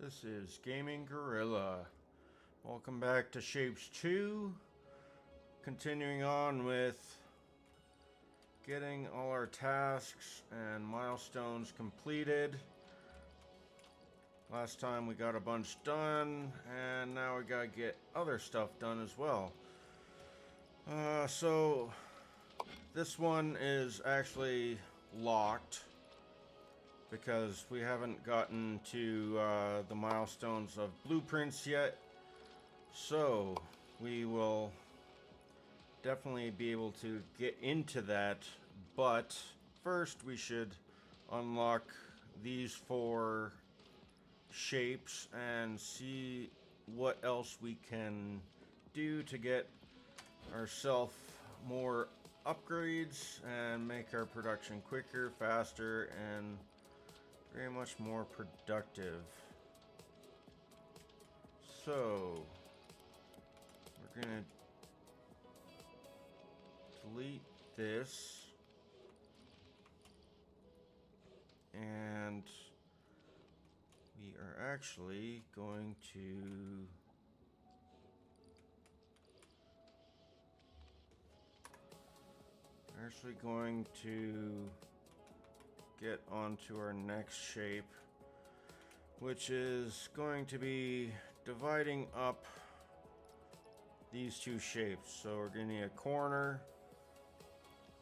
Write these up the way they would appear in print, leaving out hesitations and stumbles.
This is Gaming Gorilla. Welcome back to Shapes 2. Continuing on with getting all our tasks and milestones completed. Last time we got a bunch done, and now we gotta get other stuff done as well. So this one is actually locked because we haven't gotten to the milestones of blueprints yet. So we will definitely be able to get into that, but first we should unlock these 4 shapes and see what else we can do to get ourselves more upgrades and make our production quicker, faster, and very much more productive. So we're gonna delete this, and we are actually going to get onto our next shape, which is going to be dividing up these 2 shapes. So we're going to need a corner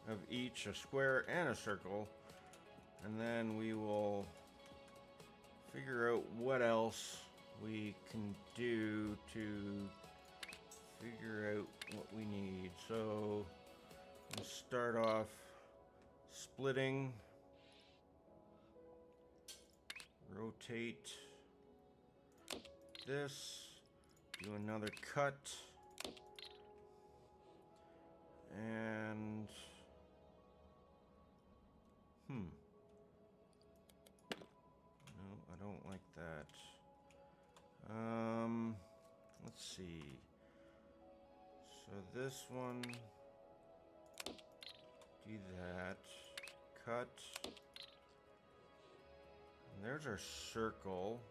of each, a square and a circle, and then we will figure out what else we can do to figure out what we need. So let's start off splitting. Rotate this, do another cut, and no, I don't like that. Let's see. So this one, do that, cut. And there's our circle.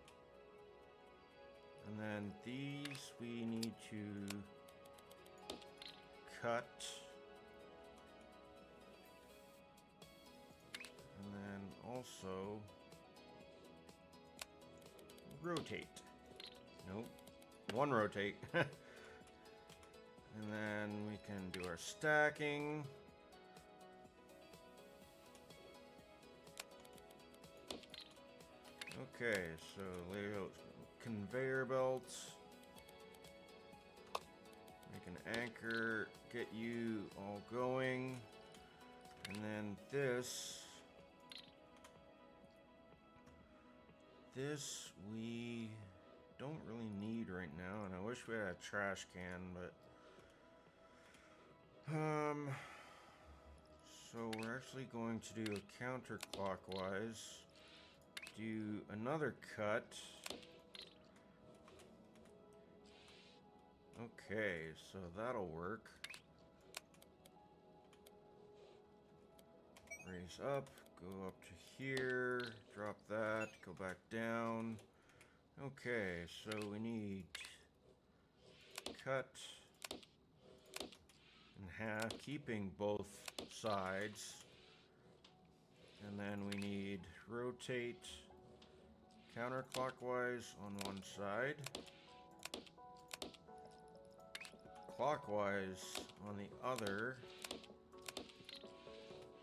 And then these we need to cut. And then also rotate. Nope. One rotate. And then we can do our stacking. Okay, so lay out conveyor belts, make an anchor, get you all going, and then this we don't really need right now, and I wish we had a trash can, but so we're actually going to do a counterclockwise. Do another cut. Okay, so that'll work. Raise up, go up to here, drop that, go back down. Okay, so we need cut in half, keeping both sides. And then we need rotate counterclockwise on one side, clockwise on the other,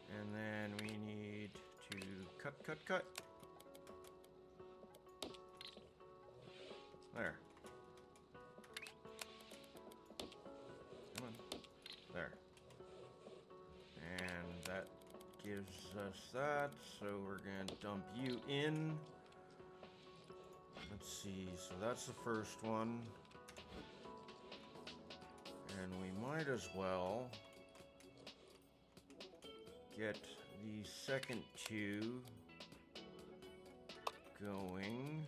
and then we need to cut. There. Come on. There. And that gives us that, so we're gonna dump you in. Let's see, so that's the first one. And we might as well get the second 2 going.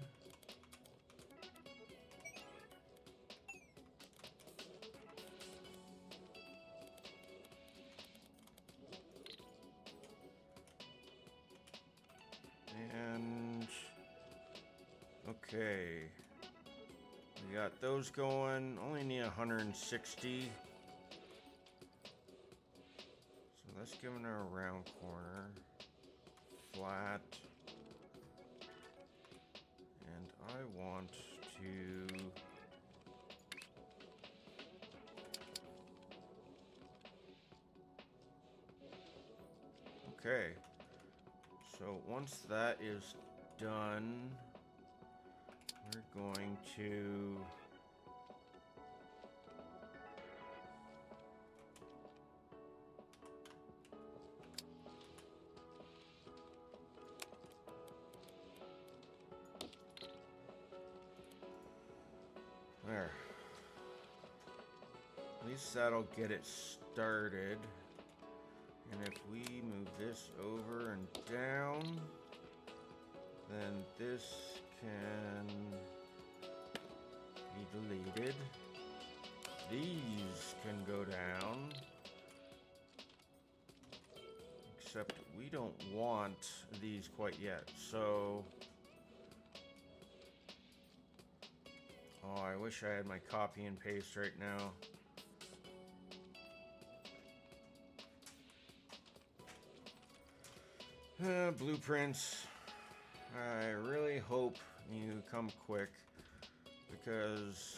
And Okay. We got those going. Only need 160. So let's give it a round corner. Flat. And I want to... Okay. So once that is done, we're going to... There. At least that'll get it started. And if we move this over and down, then this can be deleted. These can go down. Except we don't want these quite yet, so... Oh, I wish I had my copy and paste right now. Blueprints. I really hope you come quick, because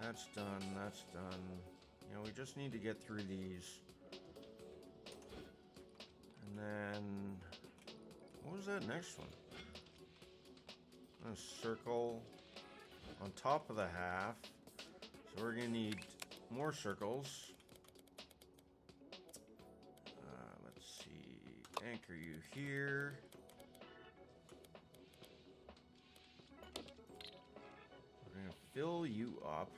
that's done, that's done. You know, we just need to get through these. And then, what was that next one? A circle on top of the half. So we're gonna need more circles. Let's see, anchor you here. We're gonna fill you up.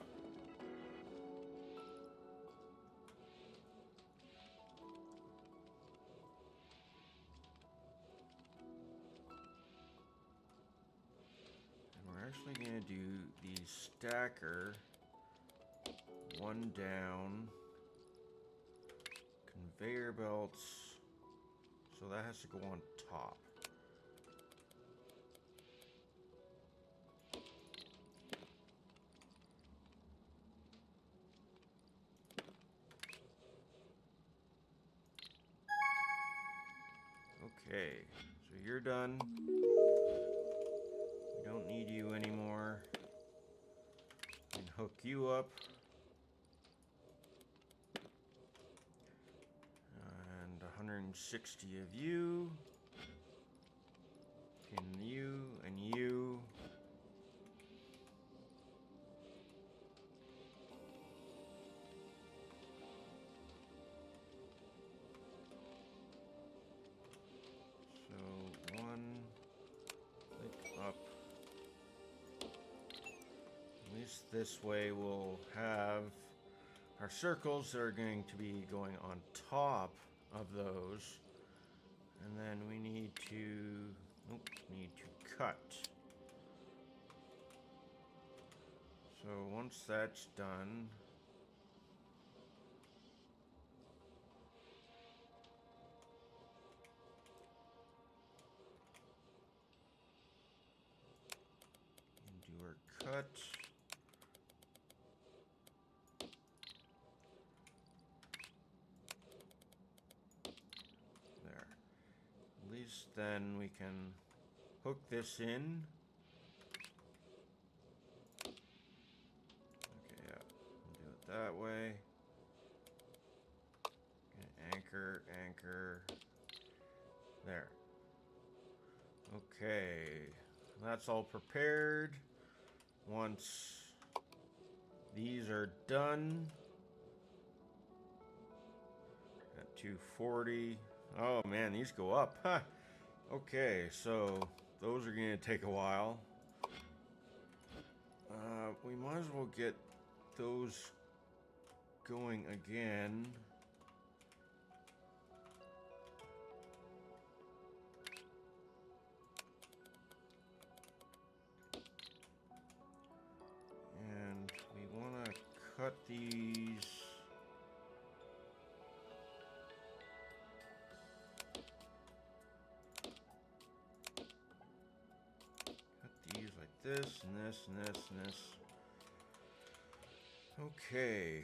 Actually gonna do the stacker, one down, conveyor belts, so that has to go on top. Okay, so you're done. Don't need you anymore. And hook you up. And 160 of you. And you and you. So one, click up. At least this way we'll have our circles that are going to be going on top of those. And then we need to cut. So once that's done, do our cut. Then we can hook this in. Okay, yeah, do it that way. Anchor, anchor. There. Okay, that's all prepared. Once these are done, at 240. Oh man, these go up. Huh. Okay, so those are going to take a while. We might as well get those going again. And we want to cut these. this and this and this and this. Okay.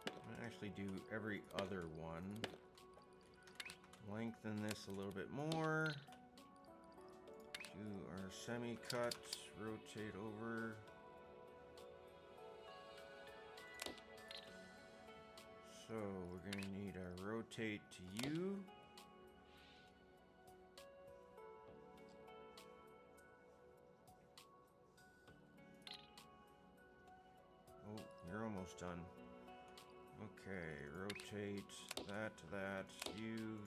I'm gonna actually do every other one. Lengthen this a little bit more. Do our semi-cut, rotate over. So we're going to need a rotate to U. Oh, you're almost done. Okay, rotate that to that. U.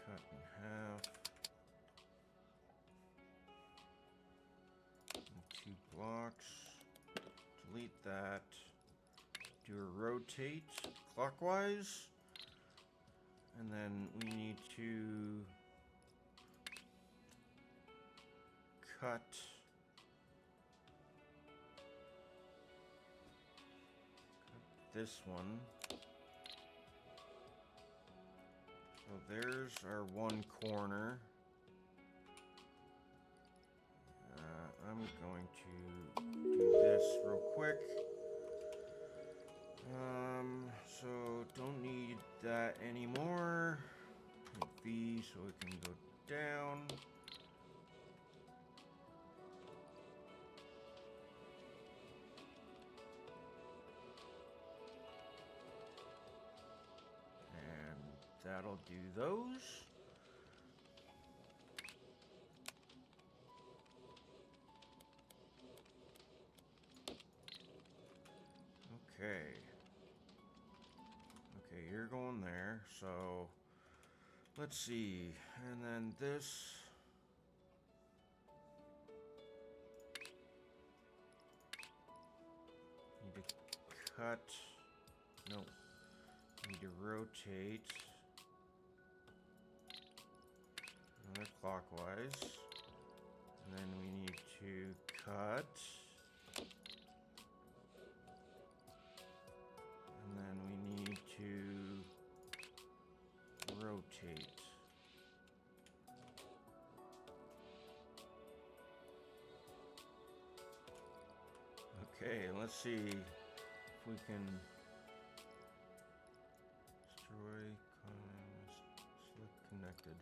Cut in half. And 2 blocks. Delete that. Do a rotate clockwise. And then we need to cut this one. So there's our one corner. I'm going to do this real quick. So don't need that anymore. Hit V so it can go down. And that'll do those. Okay. Okay, you're going there. So let's see. And then this. Need to cut. No. Need to rotate. Another clockwise. And then we need to cut. And then we need to rotate. Okay, let's see if we can destroy select connected.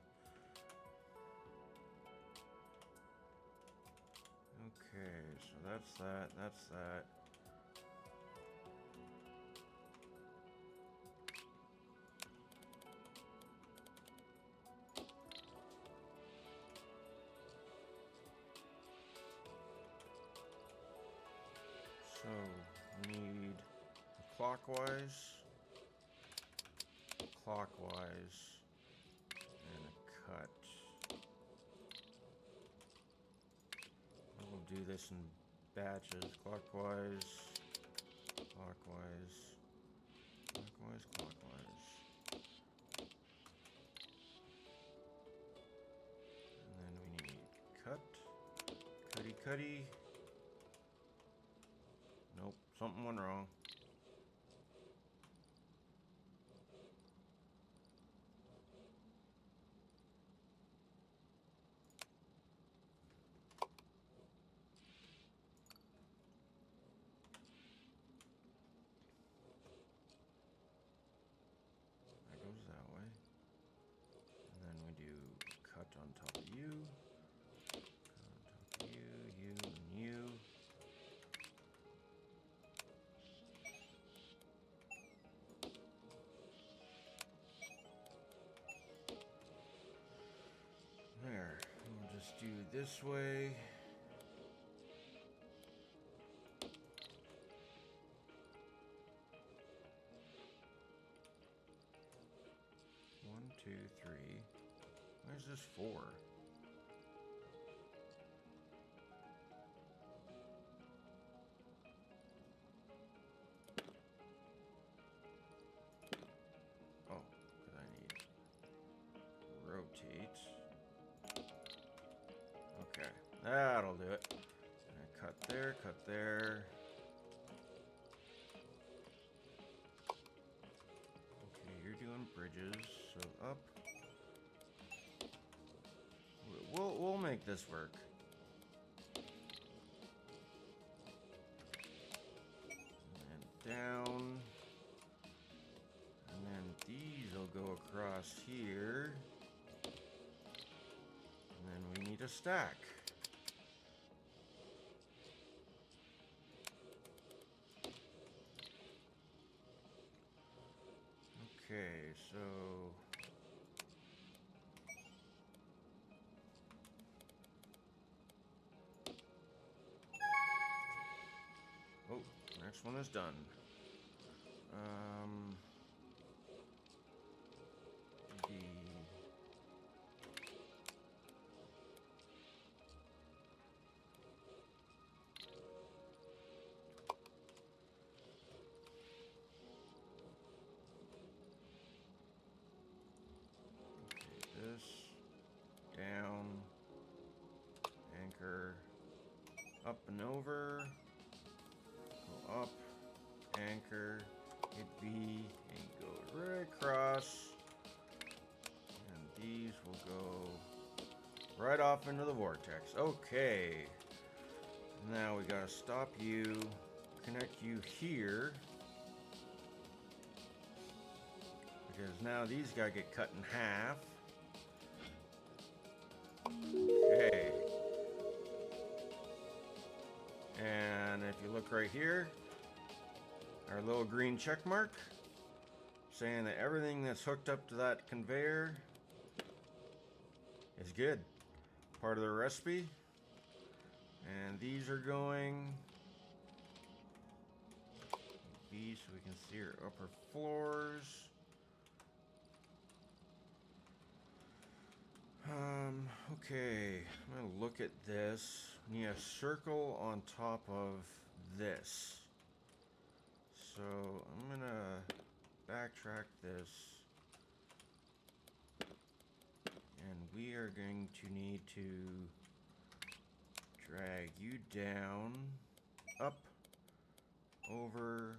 Okay, so that's that, that's that. So we need a clockwise, and a cut. We'll do this in batches. Clockwise. And then we need cut. Cutty. Nope, something went wrong. That goes that way. And then we do cut on top of you. Cut on top of you, and you. There, we'll just do this way. One, two, three. Where's this 4? Oh, because I need rotate. Okay, that'll do it. Cut there. and bridges. So up. We'll make this work. And down. And then these will go across here. And then we need a stack. Okay, so oh, next one is done. This down, anchor, up and over, go up, anchor, hit V, and go right across. And these will go right off into the vortex. Okay. Now we gotta stop you, connect you here. Because now these gotta get cut in half. Okay. And if you look right here, our little green check mark saying that everything that's hooked up to that conveyor is good. Part of the recipe. And these are going B so we can see our upper floors. Okay, I'm gonna look at this. We need a circle on top of this. So I'm gonna backtrack this. And we are going to need to drag you down, up, over.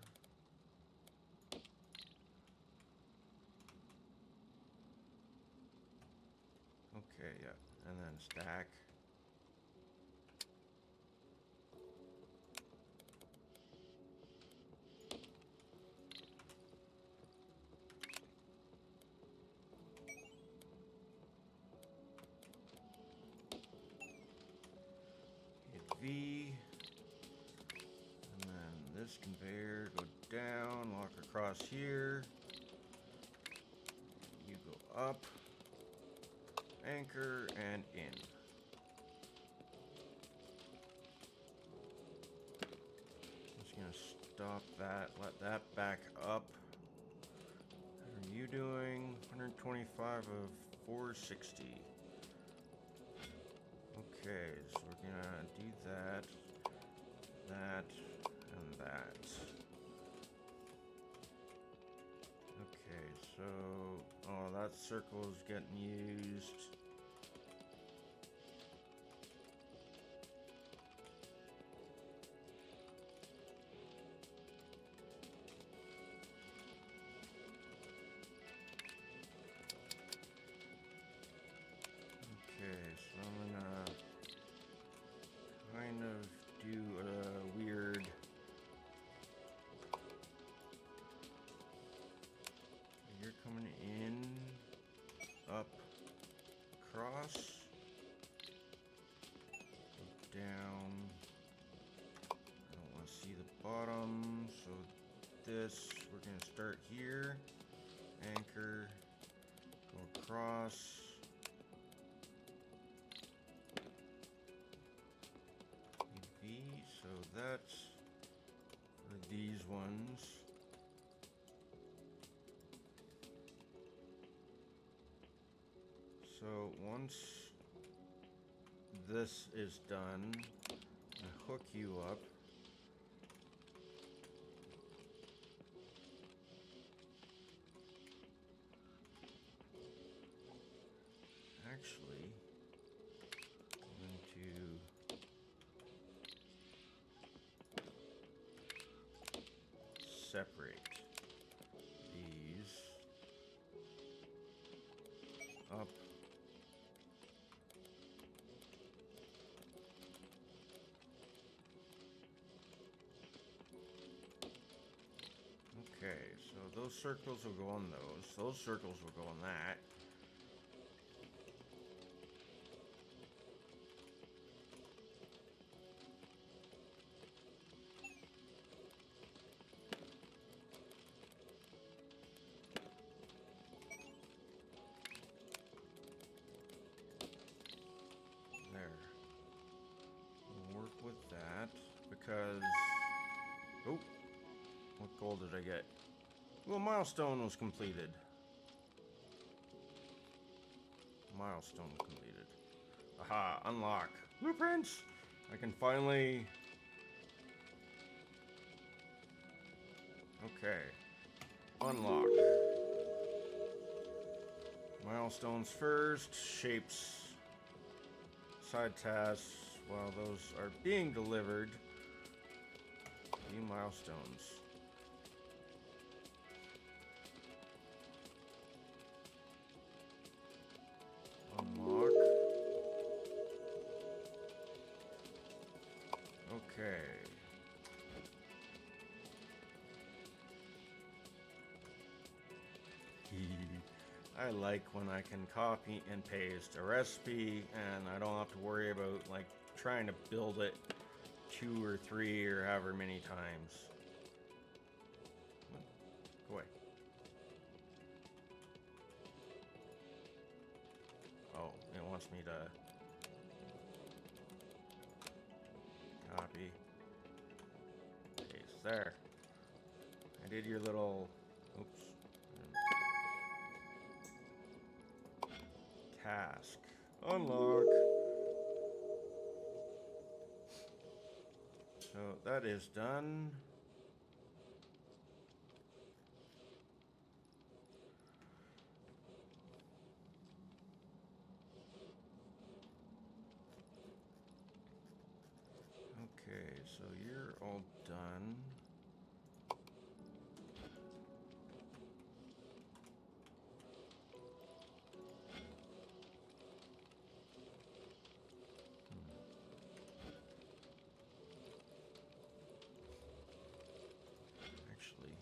Okay, yeah, and then stack. Hit V, and then this conveyor, go down, walk across here. You go up. Anchor and in. Just gonna stop that, let that back up. What are you doing? 125 of 460. Okay, so we're gonna do that, that, and that. Okay, so, oh, that circle is getting used. Okay, so I'm gonna kind of do a weird you're coming in, up, across, down. I don't want to see the bottom, so this, we're going to start here, anchor, go across, V, so that's for these ones. So once this is done, I hook you up. Actually, I'm going to separate these. those circles will go on those. Those circles will go on that. Because, oh, what gold did I get? Well, milestone was completed. Milestone completed. Aha, unlock. Blueprints! I can finally... Okay. Unlock. Milestones first. Shapes. Side tasks. While those are being delivered. New milestones. Unlock. Okay. I like when I can copy and paste a recipe and I don't have to worry about like trying to build it 2 or 3 or however many times. Go away. Oh, it wants me to copy, paste there. I did your little, oops, task, unlock. So that is done. Okay, so you're all done. Actually,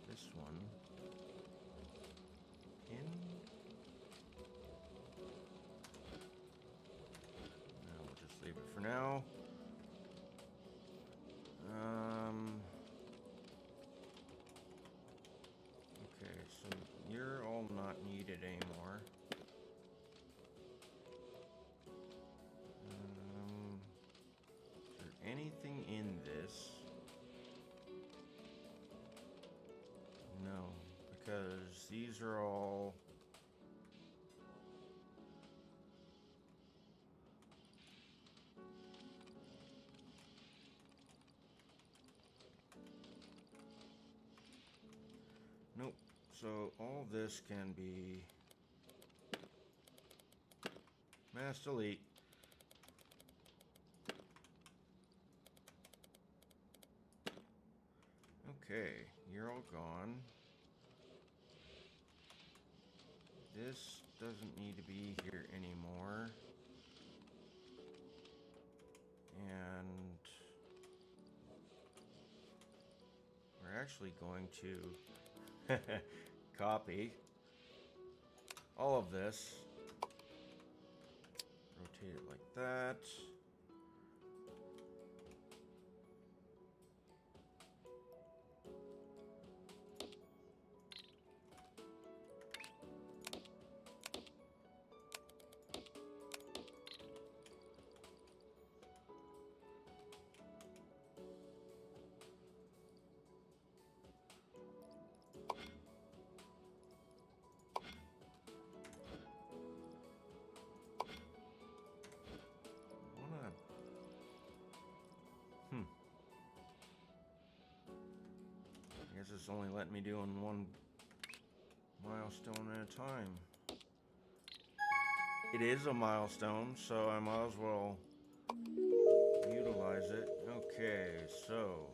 this one in. No, we'll just leave it for now. Okay, so you're all not needed anymore. Is there anything in this? No, because these are all... Nope. So all this can be mass delete. Okay, you're all gone. This doesn't need to be here anymore. And we're actually going to copy all of this, rotate it like that. I guess it's only letting me do on one milestone at a time. It is a milestone, so I might as well utilize it. Okay, so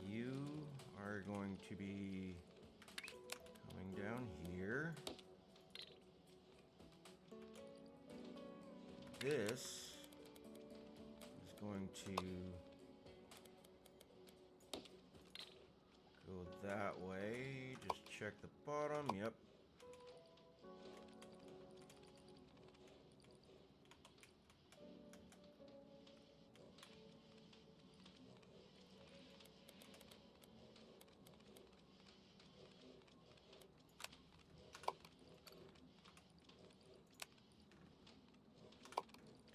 you are going to be coming down here. This is going to that way. Just check the bottom. Yep.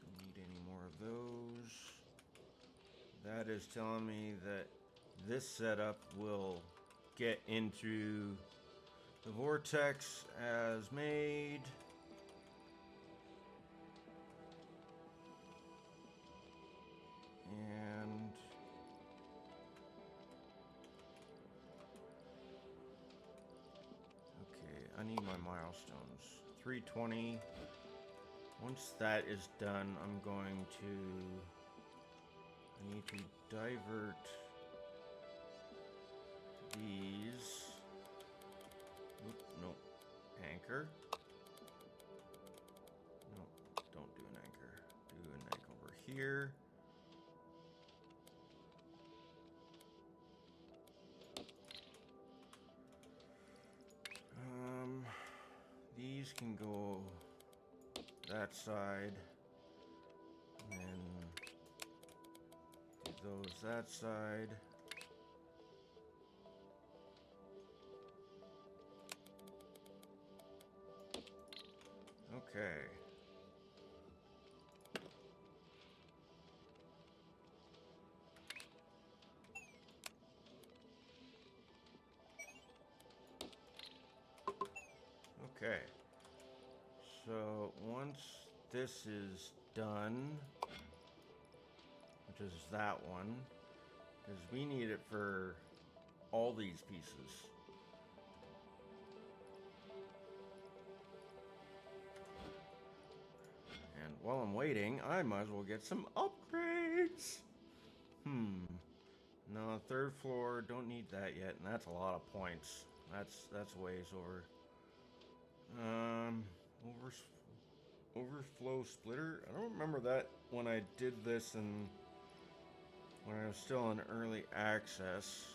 Don't need any more of those. That is telling me that this setup will get into the vortex as made. And okay, I need my milestones. 320. Once that is done, I'm going to... I need to divert these. Oop, nope. Anchor. No, don't do an anchor. Do an anchor over here. These can go that side, and then do those that side. Okay. Okay. So once this is done, which is that one, because we need it for all these pieces. And while I'm waiting, I might as well get some upgrades. No, third floor, don't need that yet, and that's a lot of points. That's ways over. Overflow splitter. I don't remember that when I did this and when I was still in early access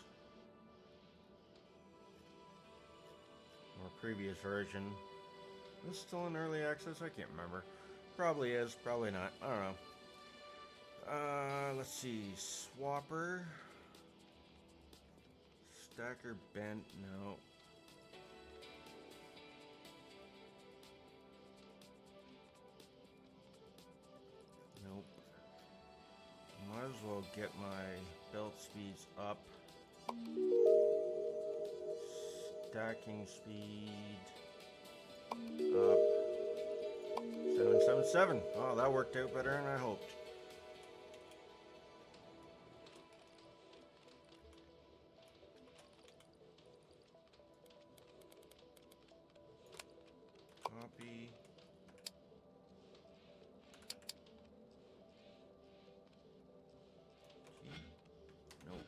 or previous version. Was it still in early access? I can't remember. Probably is, probably not. I don't know. Let's see. Swapper. Stacker bent. No. Nope. Might as well get my belt speeds up. Stacking speed up. 777. Oh, that worked out better than I hoped. Copy. Nope.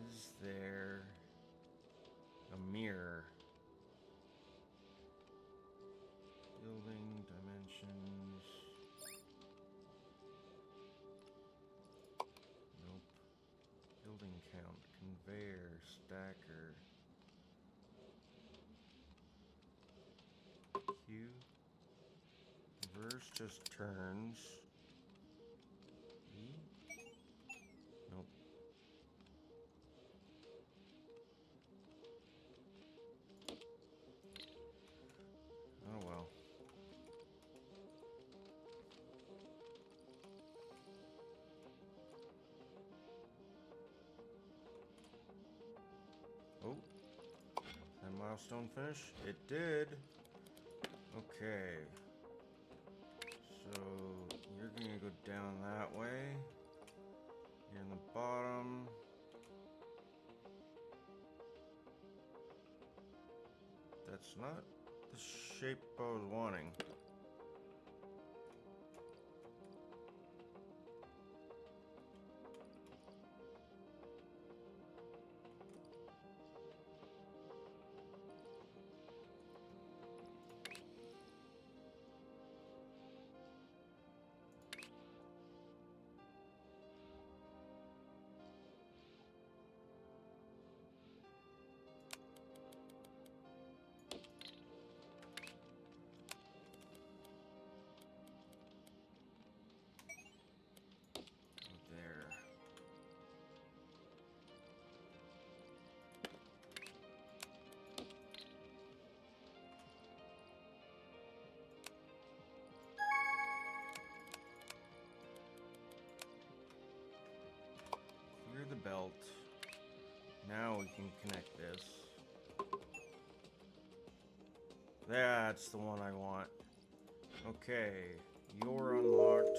Is there a mirror? Building dimensions. Nope. Building count. Conveyor. Stacker. Q. Reverse just turns. E. Nope. Oh well. Oh, that milestone finish? It did. Okay. So you're gonna go down that way. You're in the bottom. That's not the shape I was wanting. belt. Now we can connect this. That's the one I want. Okay, you're unlocked.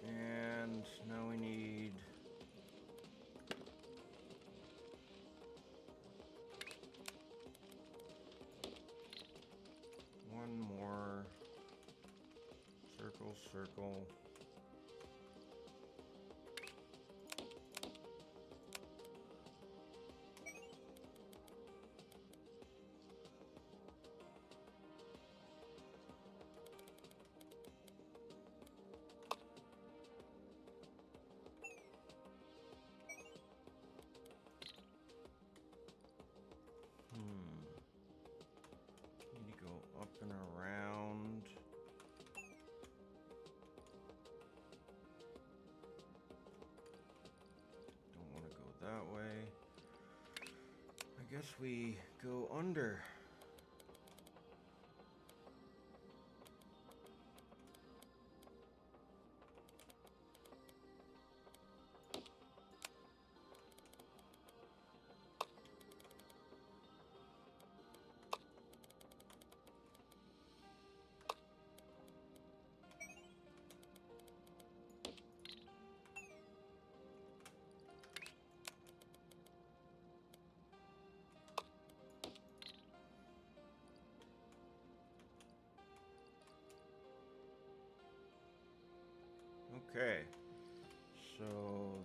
And now we need... one more. Circle, circle. Need to go up and around. Don't want to go that way. I guess we go under. Okay, so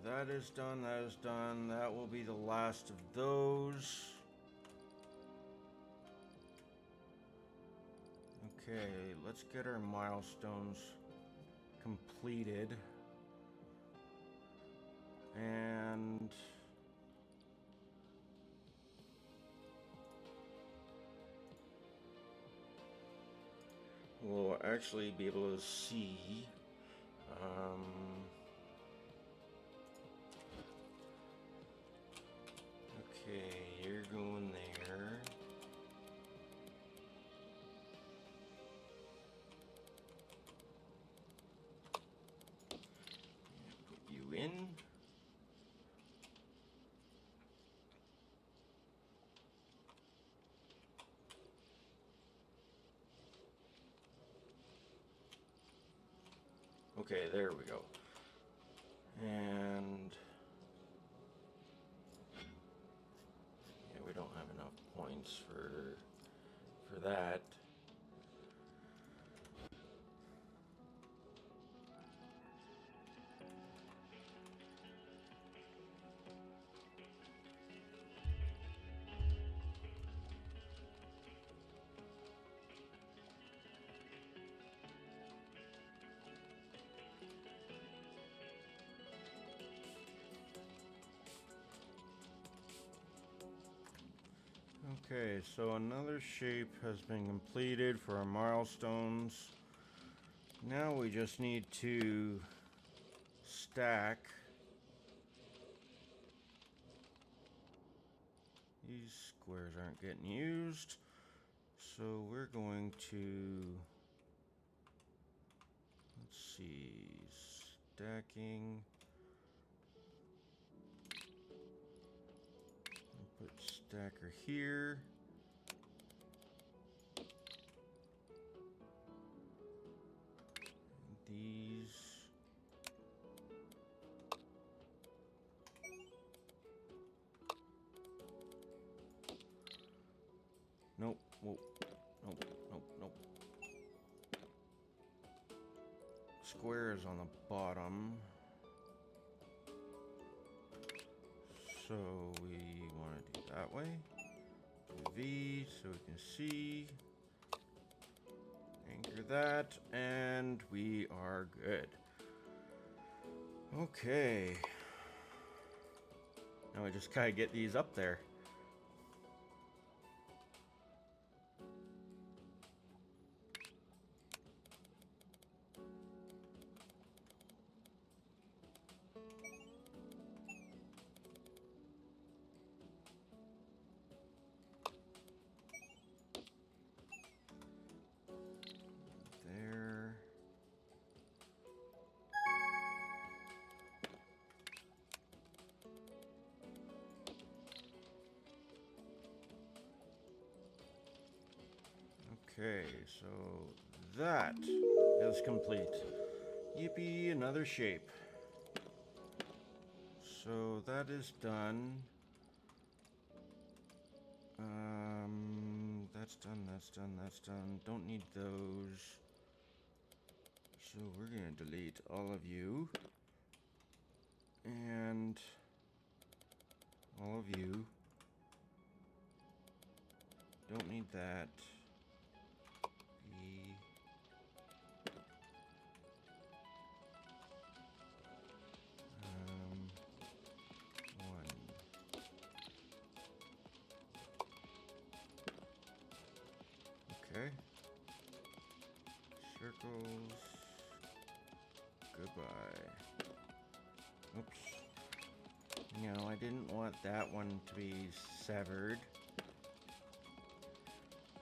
that is done, that is done. That will be the last of those. Okay, let's get our milestones completed. And we'll actually be able to see okay, you're going there. Put you in. Okay, there we go. And yeah, we don't have enough points for that. Okay, so another shape has been completed for our milestones. Now we just need to stack these. Squares aren't getting used, so we're going to, let's see, stacking. Put stacker here. These. Nope. Whoa. Nope. Nope. Nope. Square is on the bottom. So we want to do that way. Do V so we can see. Anchor that, and we are good. Okay. Now we just gotta get these up there. Okay, so that is complete. Yippee, another shape. So that is done. That's done, that's done, that's done. Don't need those. So we're gonna delete all of you. And all of you. Don't need that. B. One. Okay. Circles. Goodbye. Oops. No, I didn't want that one to be severed.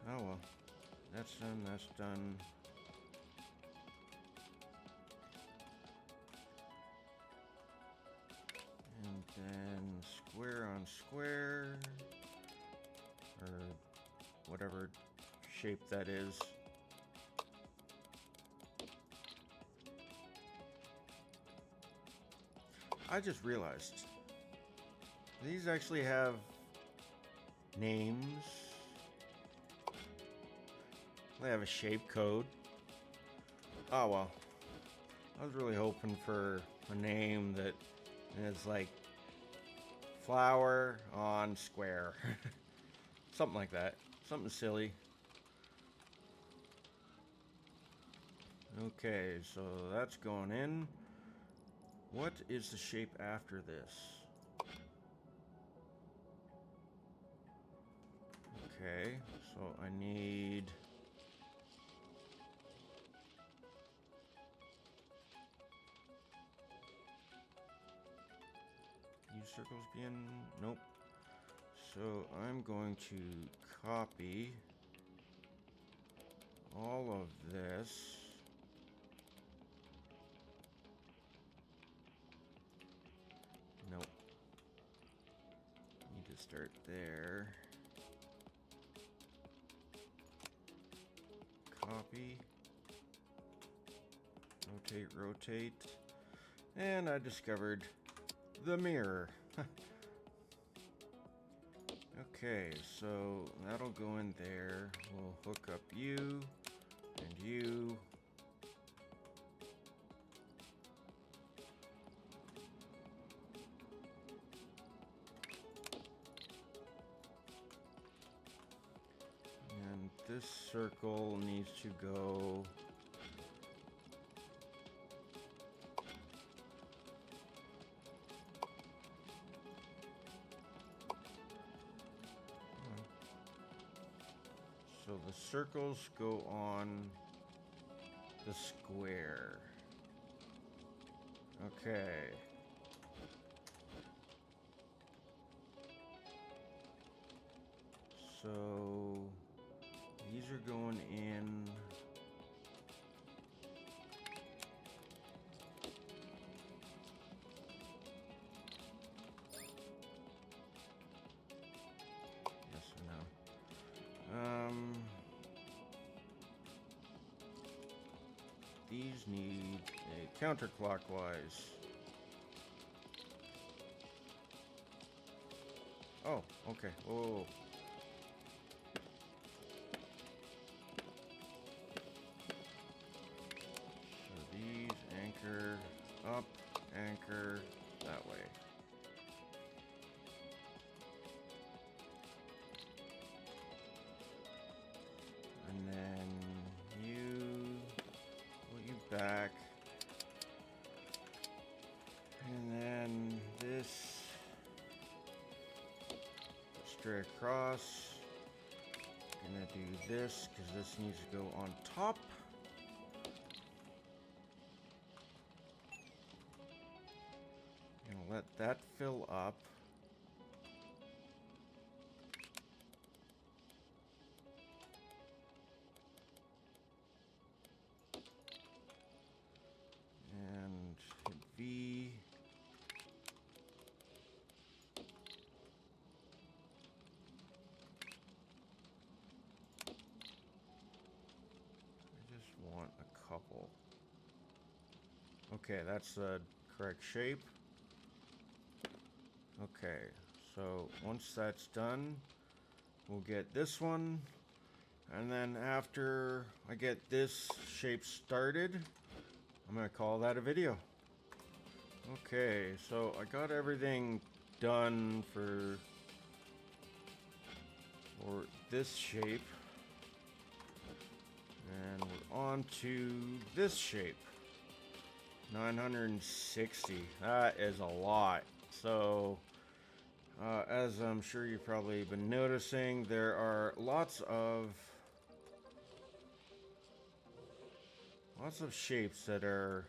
Oh well. That's done, that's done. And then square on square. Or whatever shape that is. I just realized these actually have names. They have a shape code. Oh well. I was really hoping for a name that is like flower on square. Something like that. Something silly. Okay, so that's going in. What is the shape after this? Okay, so I need... Use circles being... Nope. So I'm going to copy all of this. Nope. Need to start there. Copy. Rotate, rotate. And I discovered the mirror. Okay, so that'll go in there. We'll hook up you and you. And this circle needs to go so the circles go on the square. Okay. So these are going in. Yes or no? These need a counterclockwise. Oh, okay. Whoa. So these anchor up, anchor that way. And then put you back. And then this straight across. Gonna do this because this needs to go on top. Gonna let that fill up. And hit V. couple. Okay, that's the correct shape. Okay, so once that's done, we'll get this one. And then after I get this shape started, I'm going to call that a video. Okay, so I got everything done for this shape. And we're on to this shape. 960. That is a lot. So, as I'm sure you've probably been noticing, there are lots of shapes that are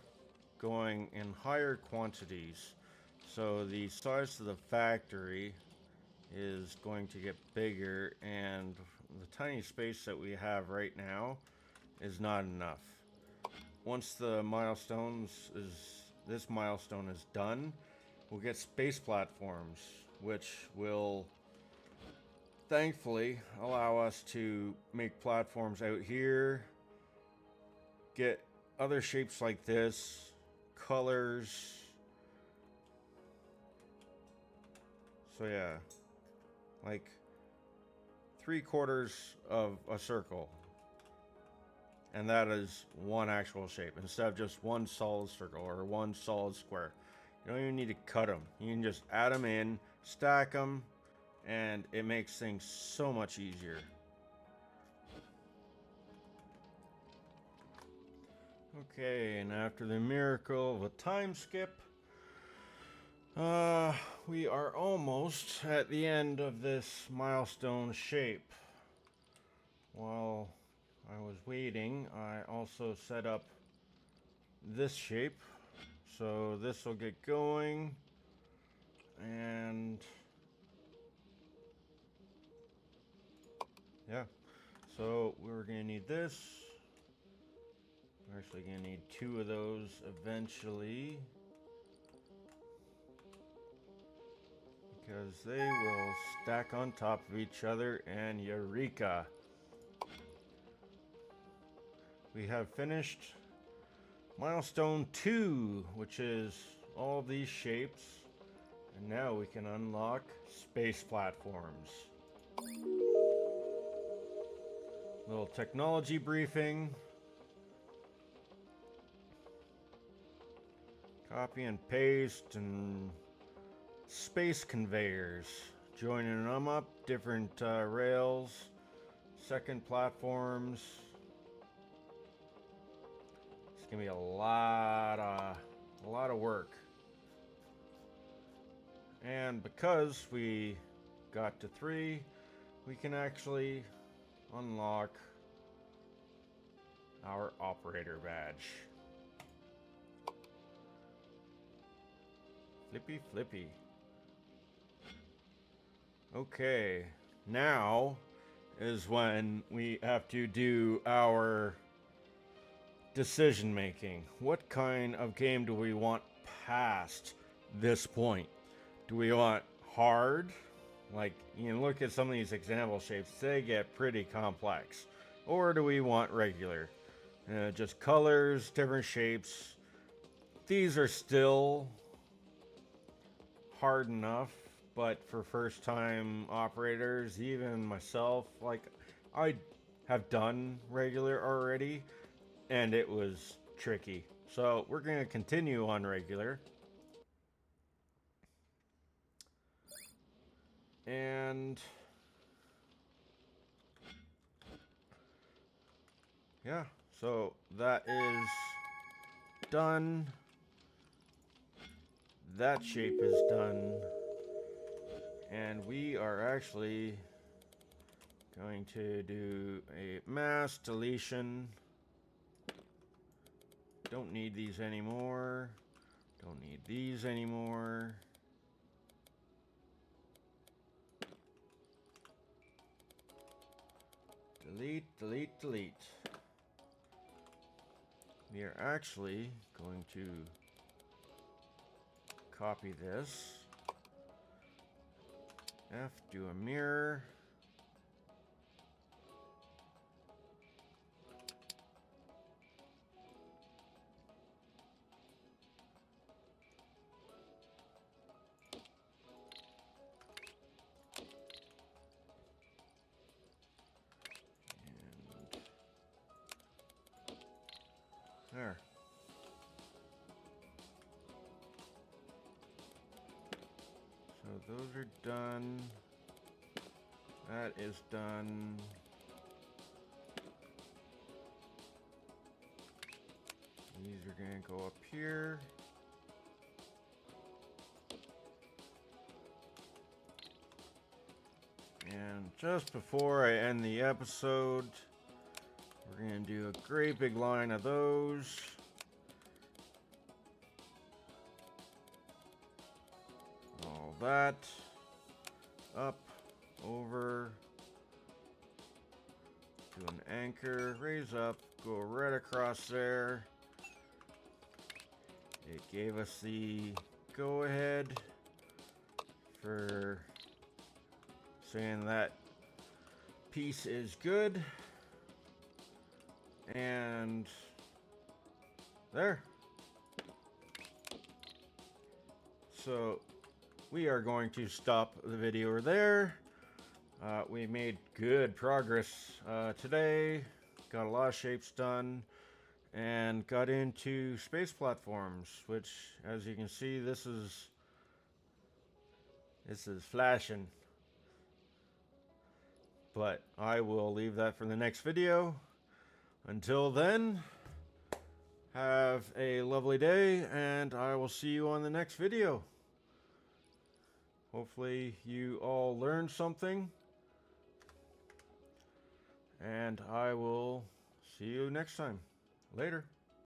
going in higher quantities. So the size of the factory is going to get bigger, and the tiny space that we have right now is not enough. Once this milestone is done, we'll get space platforms, which will thankfully allow us to make platforms out here, get other shapes like this, colors. So yeah, like 3/4 of a circle. And that is one actual shape instead of just one solid circle or one solid square. You don't even need to cut them. You can just add them in, stack them, and it makes things so much easier. Okay, and after the miracle of a time skip, we are almost at the end of this milestone shape. While I was waiting, I also set up this shape, so this will get going, and yeah, so we're gonna need this. We're actually gonna need 2 of those eventually, because they will stack on top of each other, and eureka! We have finished milestone 2, which is all these shapes, and now we can unlock space platforms. Little technology briefing. Copy and paste and space conveyors. Joining them up, different rails, second platforms. It's gonna be a lot of work. And because we got to 3, we can actually unlock our operator badge. Flippy flippy. Okay, now is when we have to do our decision making. What kind of game do we want past this point? Do we want hard? Like, you can look at some of these example shapes, they get pretty complex. Or do we want regular? Just colors, different shapes. These are still hard enough, but for first time operators, even myself, like, I have done regular already, and it was tricky. So we're going to continue on regular. And yeah, so that is done. That shape is done. And we are actually going to do a mass deletion. Don't need these anymore. Don't need these anymore. Delete, delete, delete. We are actually going to copy this. F, do a mirror. There. So those are done. That is done. These are going to go up here. And just before I end the episode, we're going to do a great big line of those. All that. Up, over, to an anchor, raise up, go right across there. It gave us the go ahead for saying that piece is good. And there. So we are going to stop the video there. We made good progress today. Got a lot of shapes done and got into space platforms, which, as you can see, this is flashing. But I will leave that for the next video. Until then, have a lovely day, and I will see you on the next video. Hopefully you all learned something, and I will see you next time. Later.